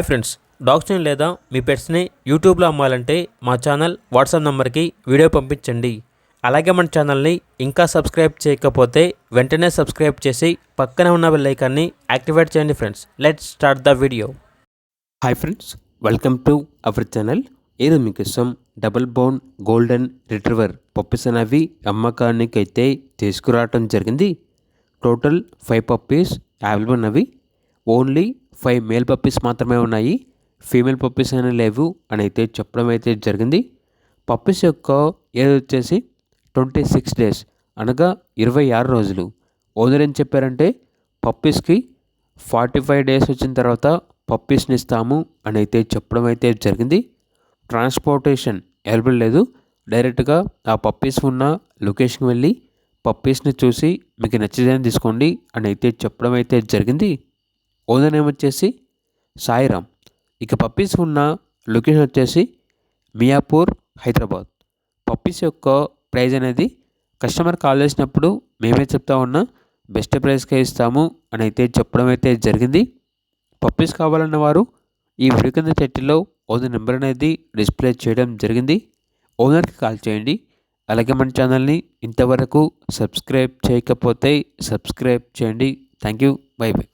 Friends, డాగ్స్ని లేదా మీ పెట్స్ని యూట్యూబ్లో అమ్మాలంటే మా ఛానల్ వాట్సాప్ నెంబర్కి వీడియో పంపించండి. అలాగే మన ఛానల్ని ఇంకా సబ్స్క్రైబ్ చేయకపోతే వెంటనే సబ్స్క్రైబ్ చేసి పక్కనే ఉన్న బెల్ ఐకాన్ని యాక్టివేట్ చేయండి. Friends, let's start the video. Hi friends, welcome to our channel. ఈరోజు మీకోసం double bone golden retriever puppies అనేవి అమ్మకానికి అయితే తీసుకురావటం జరిగింది. టోటల్ 5 పప్పీస్ అవైలబుల్ ఉన్నవి. ఓన్లీ 5 మేల్ పప్పీస్ మాత్రమే ఉన్నాయి. ఫీమేల్ పప్పీస్ అనేవి లేవు అని అయితే చెప్పడం అయితే జరిగింది. పప్పీస్ యొక్క ఏజ్ వచ్చేసి 26 డేస్, అనగా 26 రోజులు. ఓనర్ ఏం చెప్పారంటే పప్పీస్కి 45 డేస్ వచ్చిన తర్వాత పప్పీస్ని ఇస్తాము అని అయితే చెప్పడం అయితే జరిగింది. ట్రాన్స్పోర్టేషన్ అవైలబుల్ లేదు. డైరెక్ట్గా ఆ పప్పీస్ ఉన్న లొకేషన్కి వెళ్ళి పప్పీస్ని చూసి మీకు నచ్చితేనే తీసుకోండి అని అయితే చెప్పడం అయితే జరిగింది. ఓనర్ నేమ్ వచ్చేసి సాయిరామ్. ఇక పప్పీస్ ఉన్న లొకేషన్ వచ్చేసి మియాపూర్, హైదరాబాద్. పప్పీస్ యొక్క ప్రైజ్ అనేది కస్టమర్ కాల్ చేసినప్పుడు మేమే చెప్తా ఉన్నా బెస్ట్ ప్రైస్కే ఇస్తాము అని అయితే చెప్పడం అయితే జరిగింది. పప్పీస్ కావాలన్న వారు ఈ వీడియో కింద టైటిల్లో ఓనర్ నెంబర్ అనేది డిస్ప్లే చేయడం జరిగింది. ఓనర్కి కాల్ చేయండి. అలాగే మన ఛానల్ని ఇంతవరకు సబ్స్క్రైబ్ చేయకపోతే సబ్స్క్రైబ్ చేయండి. Thank you. By by.